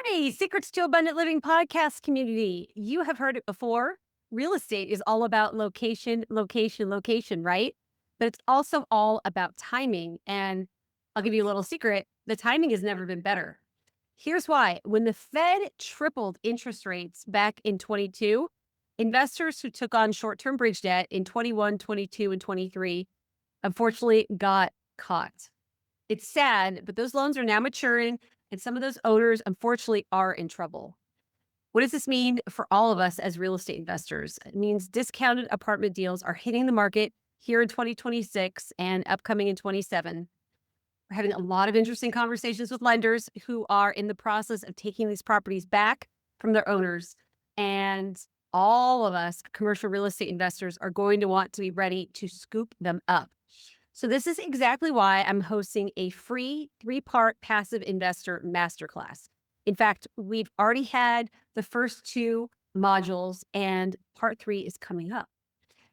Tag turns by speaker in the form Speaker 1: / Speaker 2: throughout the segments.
Speaker 1: Hey, Secrets to Abundant Living podcast community. You have heard it before. Real estate is all about location, location, location, right? But it's also all about timing. And I'll give you a little secret, the timing has never been better. Here's why. When the Fed tripled interest rates back in 22, investors who took on short term bridge debt in 21, 22, and 23 unfortunately got caught. It's sad, but those loans are now maturing, and some of those owners, unfortunately, are in trouble. What does this mean for all of us as real estate investors? It means discounted apartment deals are hitting the market here in 2026 and upcoming in 27. We're having a lot of interesting conversations with lenders who are in the process of taking these properties back from their owners. And all of us commercial real estate investors are going to want to be ready to scoop them up. So this is exactly why I'm hosting a free 3-part passive investor masterclass. In fact, we've already had the first 2 modules and part 3 is coming up.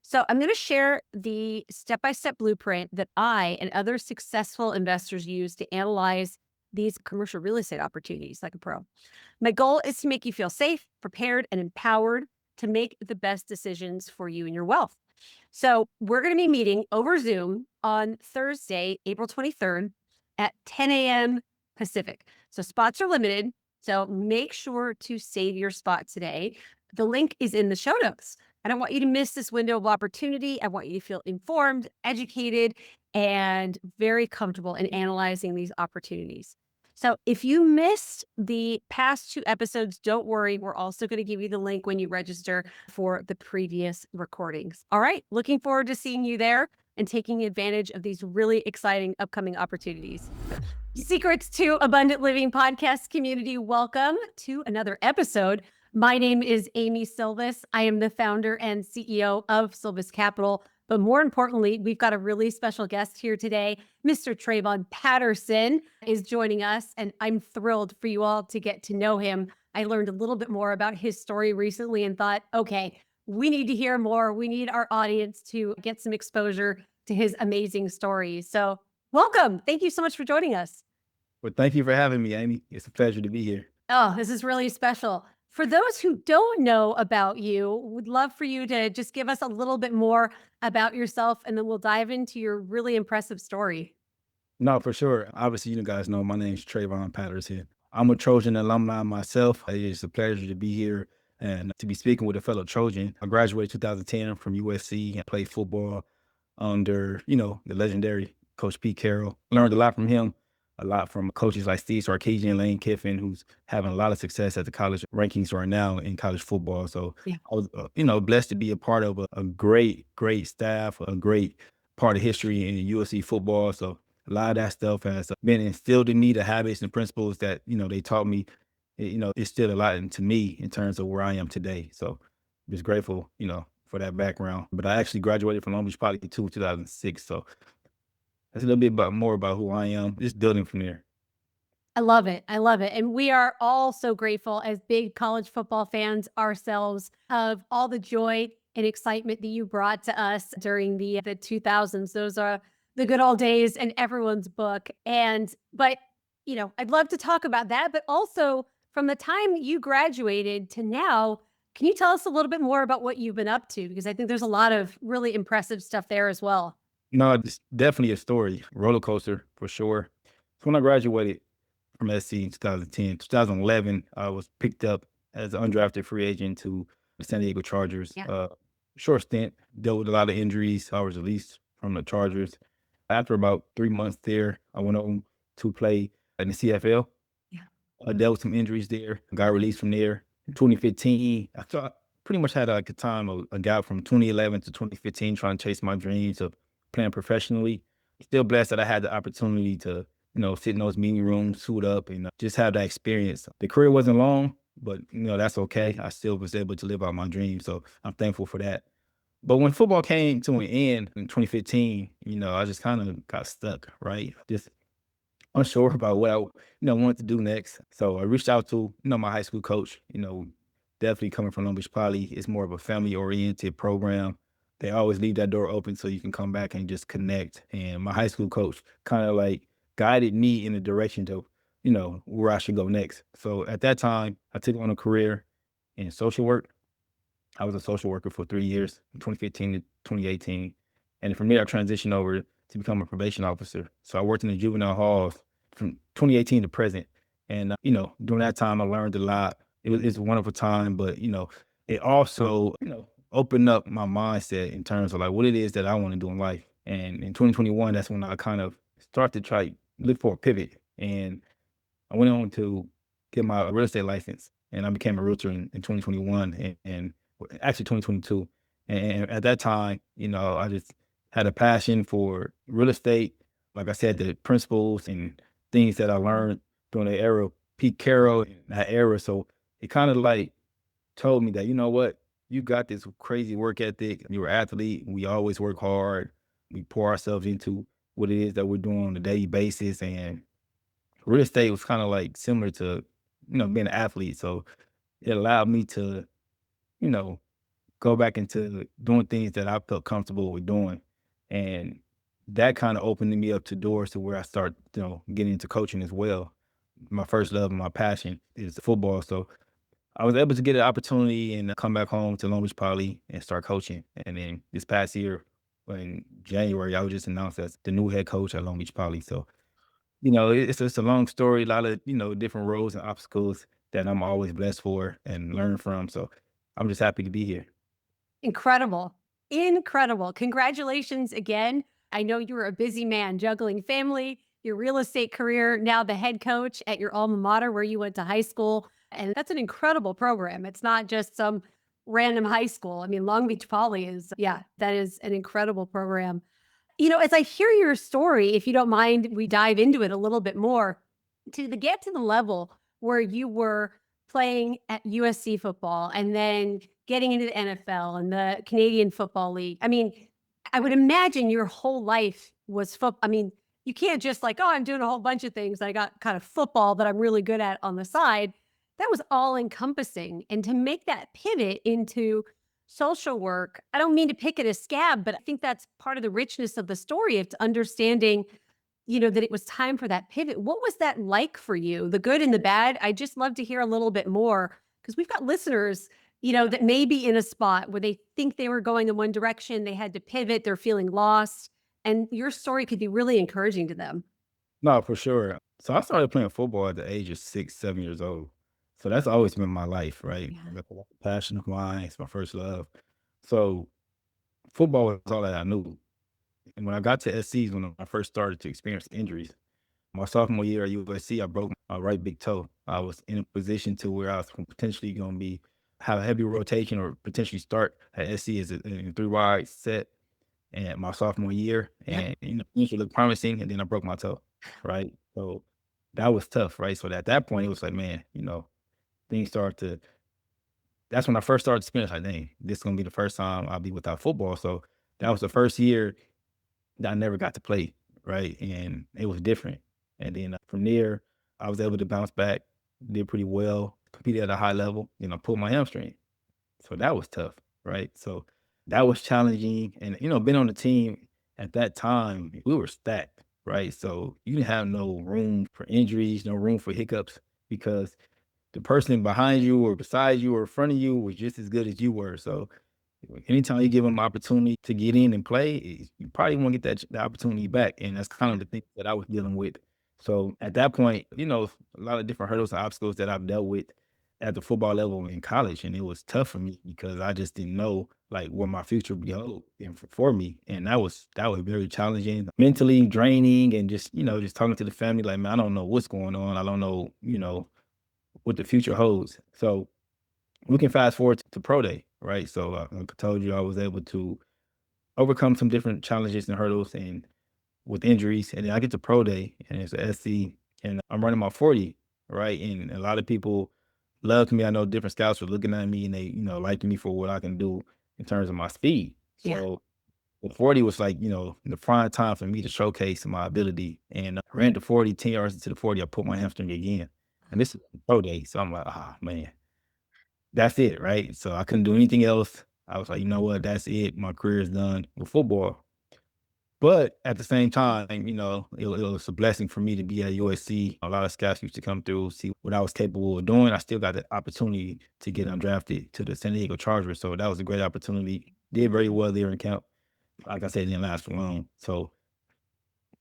Speaker 1: So I'm going to share the step-by-step blueprint that I and other successful investors use to analyze these commercial real estate opportunities like a pro. My goal is to make you feel safe, prepared, and empowered to make the best decisions for you and your wealth. So we're going to be meeting over Zoom on Thursday, April 23rd at 10 a.m. Pacific. So spots are limited. So make sure to save your spot today. The link is in the show notes. I don't want you to miss this window of opportunity. I want you to feel informed, educated, and very comfortable in analyzing these opportunities. So if you missed the past 2 episodes, don't worry. We're also going to give you the link when you register for the previous recordings. All right. Looking forward to seeing you there and taking advantage of these really exciting upcoming opportunities. Secrets to Abundant Living podcast community. Welcome to another episode. My name is Amy Sylvis. I am the founder and CEO of Sylvis Capital. But more importantly, we've got a really special guest here today. Mr. Travon Patterson is joining us, and I'm thrilled for you all to get to know him. I learned a little bit more about his story recently and thought, okay, we need to hear more. We need our audience to get some exposure to his amazing story. So welcome. Thank you so much for joining us.
Speaker 2: Well, thank you for having me, Amy. It's a pleasure to be here.
Speaker 1: Oh, this is really special. For those who don't know about you, would love for you to just give us a little bit more about yourself, and then we'll dive into your really impressive story.
Speaker 2: No, for sure. Obviously, you guys know my name's Travon Patterson. I'm a Trojan alumni myself. It's a pleasure to be here and to be speaking with a fellow Trojan. I graduated 2010 from USC and played football under, the legendary Coach Pete Carroll. Learned a lot from him, a lot from coaches like Steve Sarkisian, Lane Kiffin, who's having a lot of success at the college rankings right now in college football. So
Speaker 1: Yeah.
Speaker 2: I was, blessed to be a part of a great, great staff, a great part of history in USC football. So a lot of that stuff has been instilled in me, the habits and principles that, they taught me, it's still a lot into me in terms of where I am today. So I'm just grateful, for that background. But I actually graduated from Long Beach Poly in 2006. So that's a little bit more about who I am, just building from there.
Speaker 1: I love it. I love it. And we are all so grateful as big college football fans ourselves of all the joy and excitement that you brought to us during the 2000s. Those are the good old days in everyone's book. But I'd love to talk about that, but also from the time you graduated to now, can you tell us a little bit more about what you've been up to? Because I think there's a lot of really impressive stuff there as well.
Speaker 2: No, it's definitely a story, roller coaster for sure. So when I graduated from SC in 2010, 2011, I was picked up as an undrafted free agent to the San Diego Chargers.
Speaker 1: Yeah.
Speaker 2: Short stint, dealt with a lot of injuries. I was released from the Chargers. After about 3 months there, I went on to play in the CFL.
Speaker 1: Yeah.
Speaker 2: I dealt with some injuries there, got released from there. In 2015, I thought pretty much had like a time, a gap from 2011 to 2015 trying to chase my dreams of playing professionally. Still blessed that I had the opportunity to, sit in those meeting rooms, suit up, and just have that experience. The career wasn't long, but, that's okay. I still was able to live out my dreams, so I'm thankful for that. But when football came to an end in 2015, I just kind of got stuck, right? Just unsure about what I, wanted to do next. So I reached out to, my high school coach, definitely coming from Long Beach Poly. It's more of a family-oriented program. They always leave that door open so you can come back and just connect. And my high school coach kind of like guided me in the direction to where I should go next. So at that time, I took on a career in social work. I was a social worker for 3 years, 2015 to 2018. And from there, I transitioned over to become a probation officer. So I worked in the juvenile halls from 2018 to present. And, during that time, I learned a lot. It's a wonderful time, but, it also, opened up my mindset in terms of like what it is that I want to do in life. And in 2021, that's when I kind of started to try look for a pivot. And I went on to get my real estate license, and I became a realtor in 2021 and actually 2022. And at that time, I just had a passion for real estate. Like I said, the principles and things that I learned during the era of Pete Carroll and that era. So it kind of like told me that, you know what, you got this crazy work ethic. You're an athlete. We always work hard. We pour ourselves into what it is that we're doing on a daily basis. And real estate was kinda, like, similar to, being an athlete, so it allowed me to, you know, go back into doing things that I felt comfortable with doing, and that kinda opened me up to doors to where I start, getting into coaching as well. My first love and my passion is football, so I was able to get an opportunity and come back home to Long Beach Poly and start coaching, and then this past year, in January, I was just announced as the new head coach at Long Beach Poly, so it's a long story, a lot of, different roles and obstacles that I'm always blessed for and learn from. So I'm just happy to be here.
Speaker 1: Incredible. Incredible. Congratulations again. I know you were a busy man juggling family, your real estate career, now the head coach at your alma mater where you went to high school. And that's an incredible program. It's not just some random high school. I mean, Long Beach Poly is, yeah, that is an incredible program. As I hear your story, if you don't mind, we dive into it a little bit more get to the level where you were playing at USC football and then getting into the NFL and the Canadian Football League. I mean, I would imagine your whole life was football. I mean, you can't just like, oh, I'm doing a whole bunch of things. I got kind of football that I'm really good at on the side. That was all encompassing. And to make that pivot into social work, I don't mean to pick at a scab, but I think that's part of the richness of the story of understanding, that it was time for that pivot. What was that like for you? The good and the bad? I just love to hear a little bit more because we've got listeners, that may be in a spot where they think they were going in one direction, they had to pivot, they're feeling lost, and your story could be really encouraging to them.
Speaker 2: No, for sure. So I started playing football at the age of 6, 7 years old. So that's always been my life, right?
Speaker 1: Yeah.
Speaker 2: That's a passion of mine. It's my first love. So football was all that I knew. And when I got to SC's, when I first started to experience injuries, my sophomore year at USC, I broke my right big toe. I was in a position to where I was potentially going to be have a heavy rotation or potentially start at SC as a three wide set and my sophomore year,
Speaker 1: Yeah.
Speaker 2: and things looked promising, and then I broke my toe, right? So that was tough, right? So at that point, it was like, man, things start to. That's when I first started to experience like, dang, this is gonna be the first time I'll be without football. So that was the first year that I never got to play, right? And it was different. And then from there, I was able to bounce back, did pretty well, competed at a high level, pulled my hamstring. So that was tough, right? So that was challenging. And, being on the team at that time, we were stacked, right? So you didn't have no room for injuries, no room for hiccups because the person behind you or beside you or in front of you was just as good as you were. So anytime you give them opportunity to get in and play, you probably won't get the opportunity back. And that's kind of the thing that I was dealing with. So at that point, a lot of different hurdles and obstacles that I've dealt with at the football level in college. And it was tough for me because I just didn't know like what my future would hold and for me. And that was very challenging, mentally draining, and just, just talking to the family, like, man, I don't know what's going on. I don't know, what the future holds. So we can fast forward to pro day, right? So like I told you, I was able to overcome some different challenges and hurdles and with injuries. And then I get to pro day and it's a SC and I'm running my 40, right? And a lot of people loved me. I know different scouts were looking at me and they, liked me for what I can do in terms of my speed.
Speaker 1: Yeah.
Speaker 2: So the 40 was like, the prime time for me to showcase my ability. And I ran the 40, 10 yards into the 40, I put my hamstring again. And this is pro day. So I'm like, ah, man, that's it, right? So I couldn't do anything else. I was like, you know what? That's it. My career is done with football. But at the same time, it was a blessing for me to be at USC. A lot of scouts used to come through, see what I was capable of doing. I still got the opportunity to get undrafted to the San Diego Chargers. So that was a great opportunity. Did very well there in camp. Like I said, it didn't last for long. So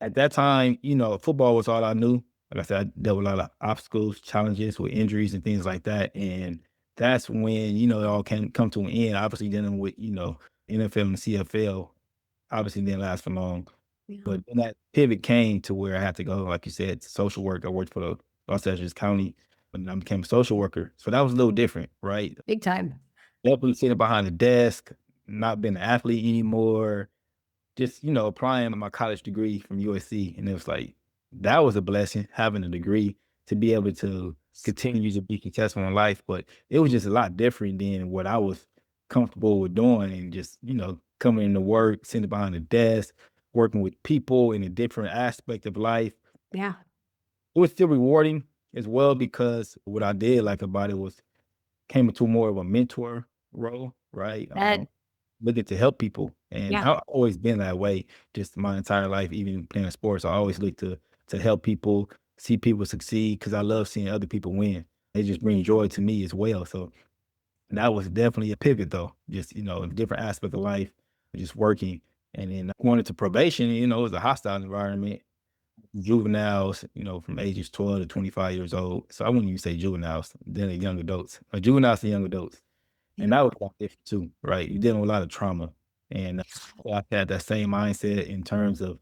Speaker 2: at that time, football was all I knew. Like I said, I dealt with a lot of obstacles, challenges with injuries and things like that. And that's when, it all can come to an end. Obviously dealing with, NFL and CFL obviously didn't last for long.
Speaker 1: Yeah.
Speaker 2: But then that pivot came to where I had to go, like you said, to social work. I worked for the Los Angeles County when I became a social worker. So that was a little different, right?
Speaker 1: Big time.
Speaker 2: Definitely sitting behind the desk, not being an athlete anymore, just, applying my college degree from USC. And it was like, that was a blessing, having a degree to be able to continue to be successful in life. But it was just a lot different than what I was comfortable with doing and just, coming into work, sitting behind the desk, working with people in a different aspect of life.
Speaker 1: Yeah.
Speaker 2: It was still rewarding as well because what I did like about it was came into more of a mentor role, right?
Speaker 1: That,
Speaker 2: Looking to help people, and
Speaker 1: yeah.
Speaker 2: I've always been that way just my entire life, even playing sports. I always look to help people, see people succeed because I love seeing other people win. They just bring joy to me as well. So that was definitely a pivot though, just, a different aspect of life, just working. And then going into probation, it was a hostile environment. Juveniles, from ages 12 to 25 years old. So I wouldn't even say juveniles, then the young adults. Juveniles and young adults. And
Speaker 1: Yeah.
Speaker 2: that was a lot different too, right? You're dealing with a lot of trauma. And I had that same mindset in terms of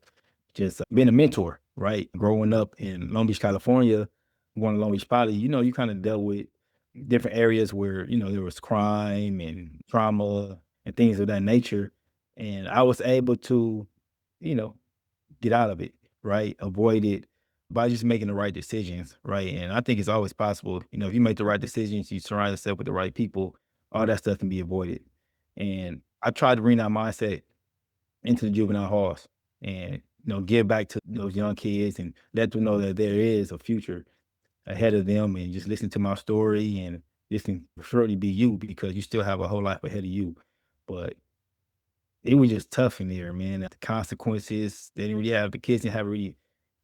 Speaker 2: just being a mentor, right? Growing up in Long Beach, California, going to Long Beach Poly, you kind of dealt with different areas where, there was crime and trauma and things of that nature. And I was able to, you know, get out of it, right? Avoid it by just making the right decisions, right? And I think it's always possible, if you make the right decisions, you surround yourself with the right people, all that stuff can be avoided. And I tried to bring that mindset into the juvenile halls and, give back to those young kids and let them know that there is a future ahead of them and just listen to my story and this can surely be you because you still have a whole life ahead of you. But it was just tough in there, man. The consequences, they didn't really have the kids didn't have really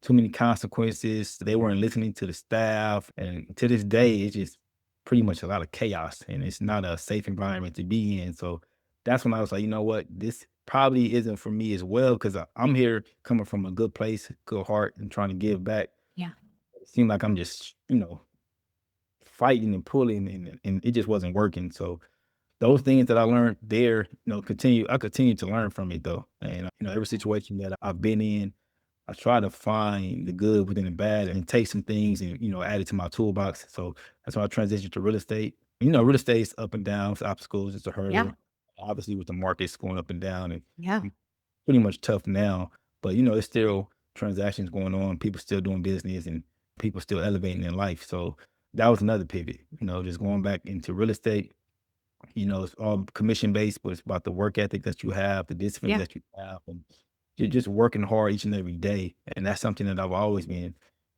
Speaker 2: too many consequences. They weren't listening to the staff. And to this day, it's just pretty much a lot of chaos and it's not a safe environment to be in. So that's when I was like, you know what, this probably isn't for me as well, because I'm here coming from a good place, good heart, and trying to give back.
Speaker 1: Yeah.
Speaker 2: It seemed like I'm just, fighting and pulling and it just wasn't working. So those things that I learned there, I continue to learn from it though. And, every situation that I've been in, I try to find the good within the bad and take some things and, add it to my toolbox. So that's why I transitioned to real estate. Real estate's up and down, it's obstacles, it's a
Speaker 1: Yeah.
Speaker 2: hurdle. Obviously with the markets going up and down and
Speaker 1: Yeah.
Speaker 2: pretty much tough now, but there's still transactions going on, people still doing business and people still elevating in life. So that was another pivot, just going back into real estate. It's all commission based, but it's about the work ethic that you have, the discipline
Speaker 1: Yeah.
Speaker 2: that you have, and you're just working hard each and every day. And that's something that I've always been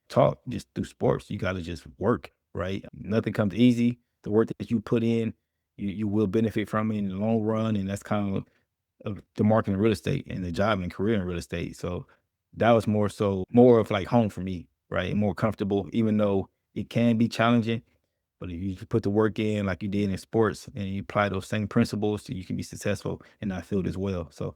Speaker 2: taught just through sports. You got to just work, right? Nothing comes easy. The work that you put in, you will benefit from it in the long run. And that's kind of the market in real estate and the job and career in real estate. So that was more of like home for me, right? More comfortable, even though it can be challenging. But if you just put the work in like you did in sports and you apply those same principles, you can be successful in that field as well. So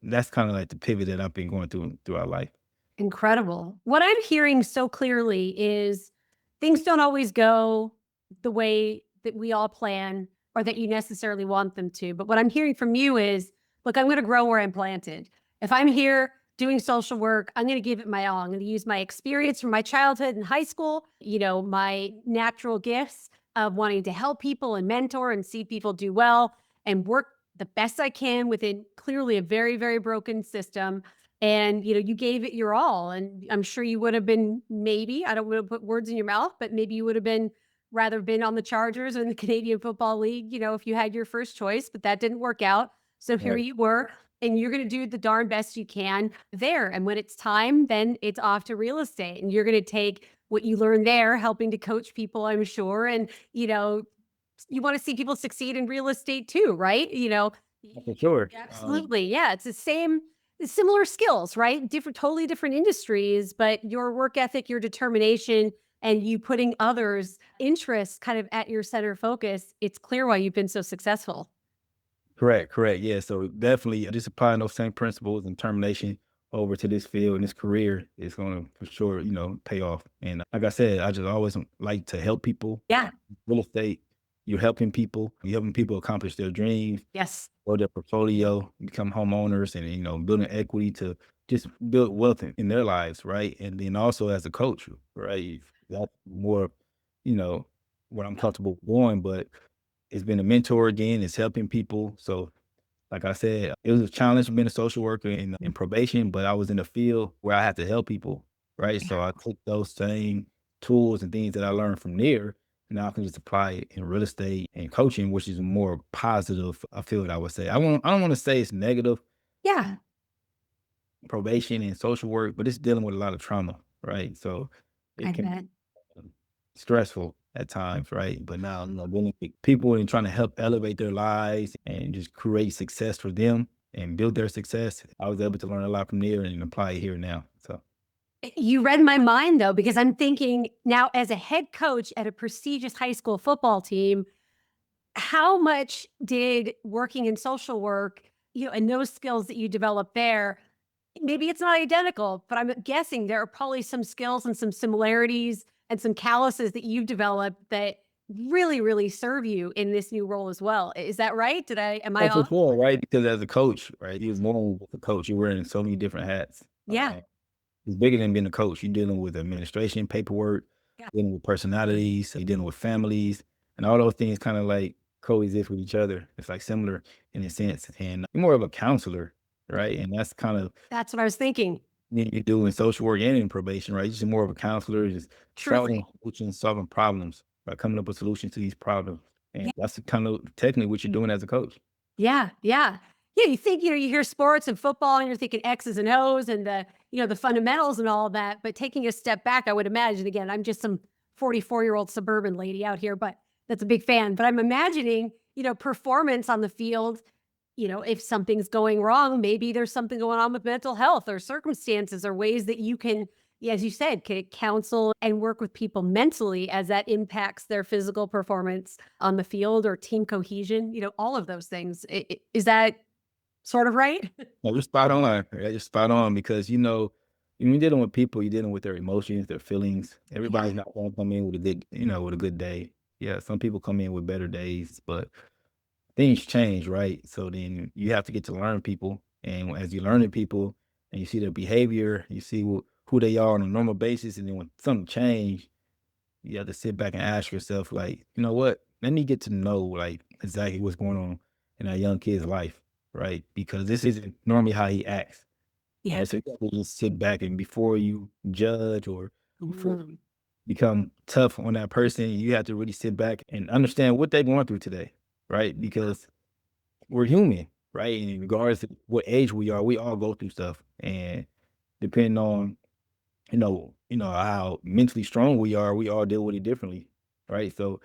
Speaker 2: that's kind of like the pivot that I've been going through throughout life.
Speaker 1: Incredible. What I'm hearing so clearly is things don't always go the way that we all plan or that you necessarily want them to. But what I'm hearing from you is, look, I'm going to grow where I'm planted. If I'm here doing social work, I'm going to give it my all. I'm going to use my experience from my childhood and high school, my natural gifts of wanting to help people and mentor and see people do well and work the best I can within clearly a very, very broken system. And, you gave it your all. And I'm sure you would have been maybe, I don't want to put words in your mouth, but maybe you would have rather been on the Chargers or in the Canadian Football League, if you had your first choice, but that didn't work out. So here
Speaker 2: Right.
Speaker 1: you were, and you're going to do the darn best you can there. And when it's time, then it's off to real estate. And you're going to take what you learned there, helping to coach people, I'm sure. And, you want to see people succeed in real estate too, right?
Speaker 2: For sure.
Speaker 1: Absolutely. Yeah. It's the similar skills, right? Different, totally different industries, but your work ethic, your determination, and you putting others' interests kind of at your center focus, it's clear why you've been so successful.
Speaker 2: Correct, correct. Yeah, so definitely just applying those same principles and determination over to this field and this career is going to for sure, pay off. And like I said, I just always like to help people.
Speaker 1: Yeah.
Speaker 2: Real estate, you're helping people accomplish their dreams,
Speaker 1: Yes.
Speaker 2: grow their portfolio, become homeowners, and building equity to just build wealth in their lives, right? And then also as a coach, right? That's more, you know, what I'm comfortable doing, but it's been a mentor again, it's helping people. So like I said, it was a challenge being a social worker in probation, but I was in a field where I had to help people, right?
Speaker 1: Yeah.
Speaker 2: So I took those same tools and things that I learned from there, and now I can just apply it in real estate and coaching, which is more positive. I feel what I would say. I don't want to say it's negative,
Speaker 1: Yeah.
Speaker 2: probation and social work, but it's dealing with a lot of trauma, right? So
Speaker 1: I
Speaker 2: it can
Speaker 1: bet.
Speaker 2: stressful at times, right? But now, dealing with people and trying to help elevate their lives and just create success for them and build their success. I was able to learn a lot from there and apply it here now. So
Speaker 1: You read my mind though, because I'm thinking now as a head coach at a prestigious high school football team, how much did working in social work, and those skills that you developed there, maybe it's not identical, but I'm guessing there are probably some skills and some similarities and some calluses that you've developed that really, really serve you in this new role as well. Is that right? Am I
Speaker 2: oh, for
Speaker 1: off?
Speaker 2: sure, right? Because as a coach, right, he was more with a coach. You're wearing so many different hats.
Speaker 1: Yeah.
Speaker 2: It's bigger than being a coach. You're dealing with administration, paperwork,
Speaker 1: Yeah.
Speaker 2: dealing with personalities, you're dealing with families, and all those things kind of like coexist with each other. It's like similar in a sense. And you're more of a counselor, right? And that's kind of
Speaker 1: That's what I was thinking.
Speaker 2: you do in social work and in probation, right? You're just more of a counselor, just solving
Speaker 1: Truly.
Speaker 2: solutions, solving problems, by coming up with solutions to these problems. And that's kind of technically what you're doing as a coach.
Speaker 1: Yeah, yeah. Yeah, you think, you hear sports and football and you're thinking X's and O's and the fundamentals and all that, but taking a step back, I would imagine, again, I'm just some 44-year-old suburban lady out here, but that's a big fan. But I'm imagining, performance on the field, if something's going wrong, maybe there's something going on with mental health or circumstances or ways that you can, yeah, as you said, can counsel and work with people mentally as that impacts their physical performance on the field or team cohesion, all of those things. Is that sort of right?
Speaker 2: No, you're spot on. Right? You're spot on because when you're dealing with people, you're dealing with their emotions, their feelings.
Speaker 1: Yeah.
Speaker 2: Everybody's not going to come in with a good, with a good day. Yeah, some people come in with better days, but things change, right? So then you have to get to learn people, and as you're learning people, and you see their behavior, you see who they are on a normal basis, and then when something change, you have to sit back and ask yourself, like, you know what? Let me get to know like exactly what's going on in that young kid's life, right? Because this isn't normally how he acts.
Speaker 1: Yeah.
Speaker 2: Right? So you have to just sit back and before you judge or before
Speaker 1: Mhm.
Speaker 2: you become tough on that person, you have to really sit back and understand what they're going through today, right? Because we're human, right? And regardless of what age we are, we all go through stuff. And depending on how mentally strong we are, we all deal with it differently, right? So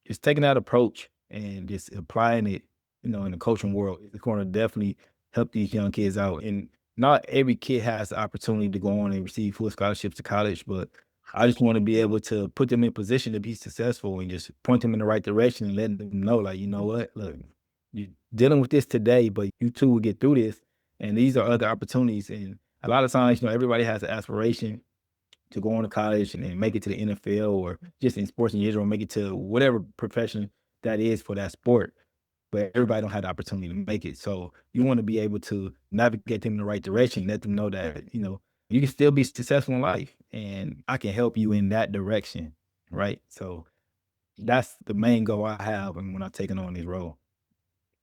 Speaker 2: just taking that approach and just applying it, in the coaching world is going to definitely help these young kids out. And not every kid has the opportunity to go on and receive full scholarships to college, but I just want to be able to put them in position to be successful and just point them in the right direction and letting them know, like, you know what, look, you're dealing with this today, but you too will get through this. And these are other opportunities. And a lot of times, everybody has an aspiration to go on to college and then make it to the NFL or just in sports in general, make it to whatever profession that is for that sport. But everybody don't have the opportunity to make it. So you want to be able to navigate them in the right direction, let them know that, you can still be successful in life and I can help you in that direction. Right. So that's the main goal I have when I'm taking on this role.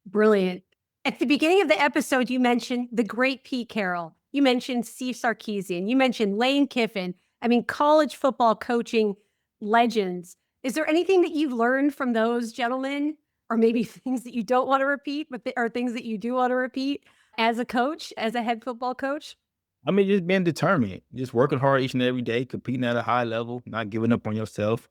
Speaker 1: Brilliant. At the beginning of the episode, you mentioned the great Pete Carroll. You mentioned Steve Sarkisian. You mentioned Lane Kiffin. I mean, college football coaching legends. Is there anything that you've learned from those gentlemen, or maybe things that you don't want to repeat, but are things that you do want to repeat as a coach, as a head football coach?
Speaker 2: I mean, just being determined, just working hard each and every day, competing at a high level, not giving up on yourself.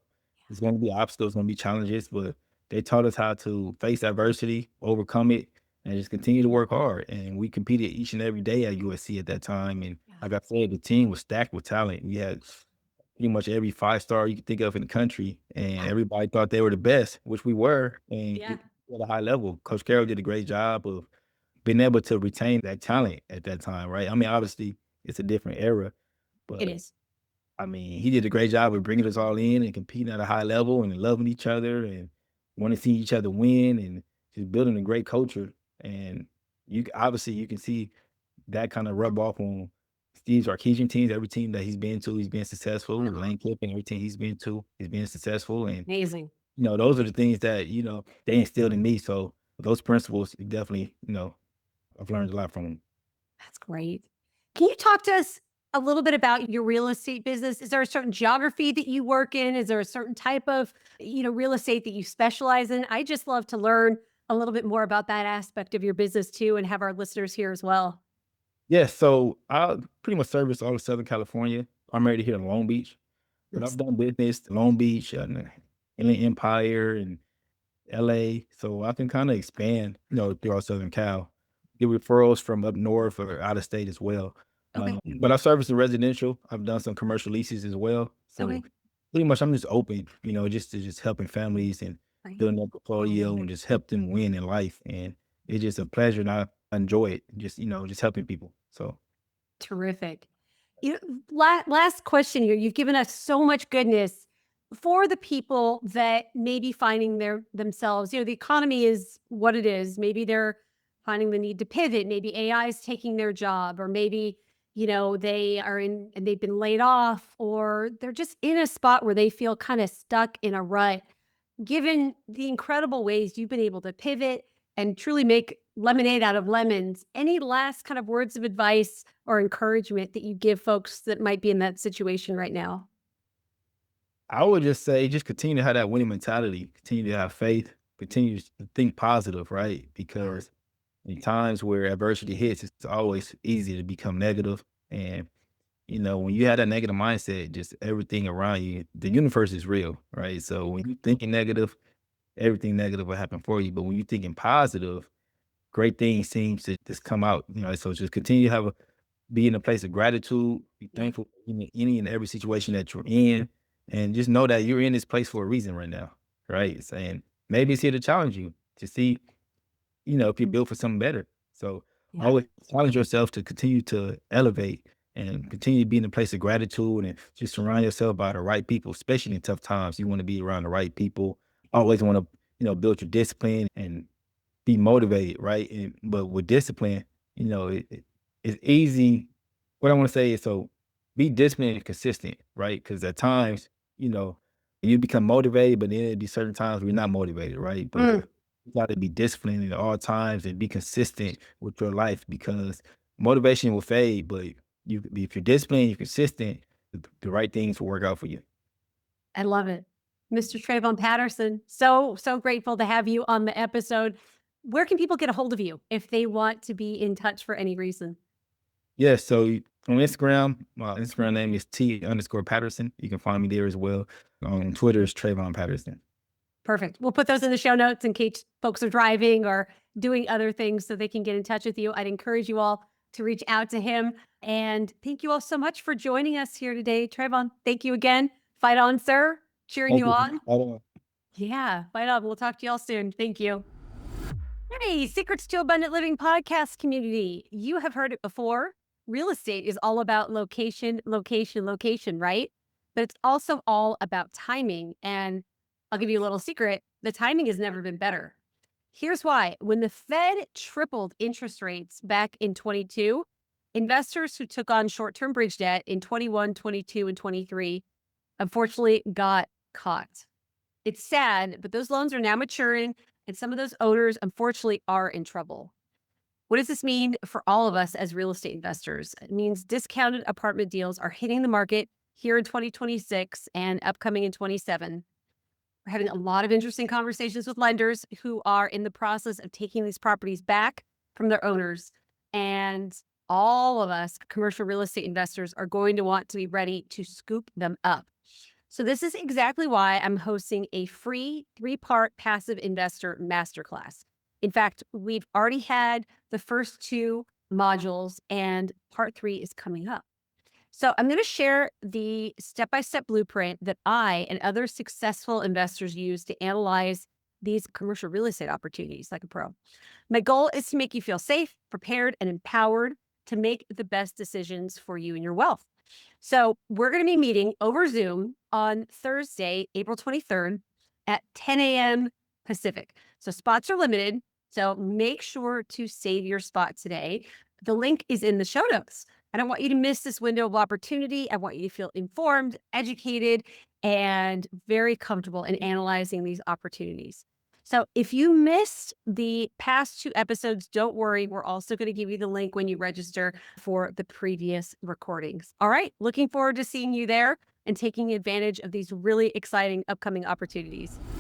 Speaker 2: There's going to be obstacles, going to be challenges, but they taught us how to face adversity, overcome it, and just continue to work hard. And we competed each and every day at USC at that time. And
Speaker 1: Yeah.
Speaker 2: like I said, the team was stacked with talent. We had pretty much every 5-star you could think of in the country, and
Speaker 1: Yeah.
Speaker 2: everybody thought they were the best, which we were. And
Speaker 1: Yeah.
Speaker 2: at a high level, Coach Carroll did a great job of being able to retain that talent at that time, right? I mean, obviously, it's a different era,
Speaker 1: It
Speaker 2: but
Speaker 1: is.
Speaker 2: I mean, he did a great job of bringing us all in and competing at a high level and loving each other and wanting to see each other win and just building a great culture. And obviously you can see that kind of rub off on Steve's Sarkisian teams. Every team that he's been to, he's been successful. Lane Kiffin, every team he's been to, he's been successful. And
Speaker 1: Amazing.
Speaker 2: those are the things that they instilled in me. So those principles definitely, I've learned a lot from them.
Speaker 1: That's great. Can you talk to us a little bit about your real estate business? Is there a certain geography that you work in? Is there a certain type of, real estate that you specialize in? I just love to learn a little bit more about that aspect of your business too, and have our listeners here as well.
Speaker 2: Yeah, so I pretty much service all of Southern California. I'm already here in Long Beach, but I've
Speaker 1: Nice.
Speaker 2: done business in Long Beach and Inland Empire and LA. So I can kind of expand, throughout Southern Cal, get referrals from up north or out of state as well.
Speaker 1: Okay.
Speaker 2: But I service the residential. I've done some commercial leases as well. So
Speaker 1: Okay.
Speaker 2: pretty much I'm just open, just helping families and
Speaker 1: Right.
Speaker 2: building up a portfolio and just help them win in life. And it's just a pleasure and I enjoy it. Just helping people. So
Speaker 1: Terrific. Last question here. You've given us so much goodness for the people that may be finding themselves. The economy is what it is. Maybe they're finding the need to pivot. Maybe AI is taking their job, or maybe they are in and they've been laid off, or they're just in a spot where they feel kind of stuck in a rut. Given the incredible ways you've been able to pivot and truly make lemonade out of lemons, any last kind of words of advice or encouragement that you give folks that might be in that situation right now?
Speaker 2: I would just say just continue to have that winning mentality, continue to have faith, continue to think positive, right? Because in times where adversity hits, it's always easy to become negative. And, when you have that negative mindset, just everything around you, the universe is real, right? So when you're thinking negative, everything negative will happen for you. But when you're thinking positive, great things seems to just come out, So just continue to be in a place of gratitude, be
Speaker 1: Yeah.
Speaker 2: thankful in any and every situation that you're in, and just know that you're in this place for a reason right now, right? And maybe it's here to challenge you to see, if you're built for something better. So
Speaker 1: Yeah.
Speaker 2: always challenge yourself to continue to elevate and continue to be in a place of gratitude and just surround yourself by the right people, especially in tough times. You want to be around the right people. Always want to, build your discipline and be motivated, right? But with discipline, it's easy. What I want to say is, so be disciplined and consistent, right? Because at times, you know, you become motivated, but then it'd be certain times where you're not motivated, right? But
Speaker 1: Mm,
Speaker 2: you got to be disciplined at all times and be consistent with your life because motivation will fade, but if you're disciplined, you're consistent, the right things will work out for you.
Speaker 1: I love it. Mr. Travon Patterson, so grateful to have you on the episode. Where can people get a hold of you if they want to be in touch for any reason?
Speaker 2: Yeah, so on Instagram, my Instagram name is T_Patterson. You can find me there as well. On Twitter, it's Travon Patterson.
Speaker 1: Perfect. We'll put those in the show notes in case folks are driving or doing other things so they can get in touch with you. I'd encourage you all to reach out to him. And thank you all so much for joining us here today. Trayvon, thank you again. Fight on, sir. Cheering
Speaker 2: Thank
Speaker 1: you
Speaker 2: you.
Speaker 1: on.
Speaker 2: I don't
Speaker 1: Yeah, fight on. We'll talk to y'all soon. Thank you. Hey, Secrets to Abundant Living podcast community. You have heard it before. Real estate is all about location, location, location, right? But it's also all about timing. And I'll give you a little secret, the timing has never been better. Here's why. When the Fed tripled interest rates back in 22, investors who took on short term bridge debt in 21, 22, and 23 unfortunately got caught. It's sad, but those loans are now maturing, and some of those owners, unfortunately, are in trouble. What does this mean for all of us as real estate investors? It means discounted apartment deals are hitting the market here in 2026 and upcoming in 27. We're having a lot of interesting conversations with lenders who are in the process of taking these properties back from their owners. And all of us commercial real estate investors are going to want to be ready to scoop them up. So, this is exactly why I'm hosting a free 3-part passive investor masterclass. In fact, we've already had the first two modules, and part three is coming up. So I'm going to share the step-by-step blueprint that I and other successful investors use to analyze these commercial real estate opportunities like a pro. My goal is to make you feel safe, prepared, and empowered to make the best decisions for you and your wealth. So we're going to be meeting over Zoom on Thursday, April 23rd at 10 a.m. Pacific. So spots are limited. So make sure to save your spot today. The link is in the show notes. I don't want you to miss this window of opportunity. I want you to feel informed, educated, and very comfortable in analyzing these opportunities. So if you missed the past two episodes, don't worry. We're also going to give you the link when you register for the previous recordings. All right. Looking forward to seeing you there and taking advantage of these really exciting upcoming opportunities.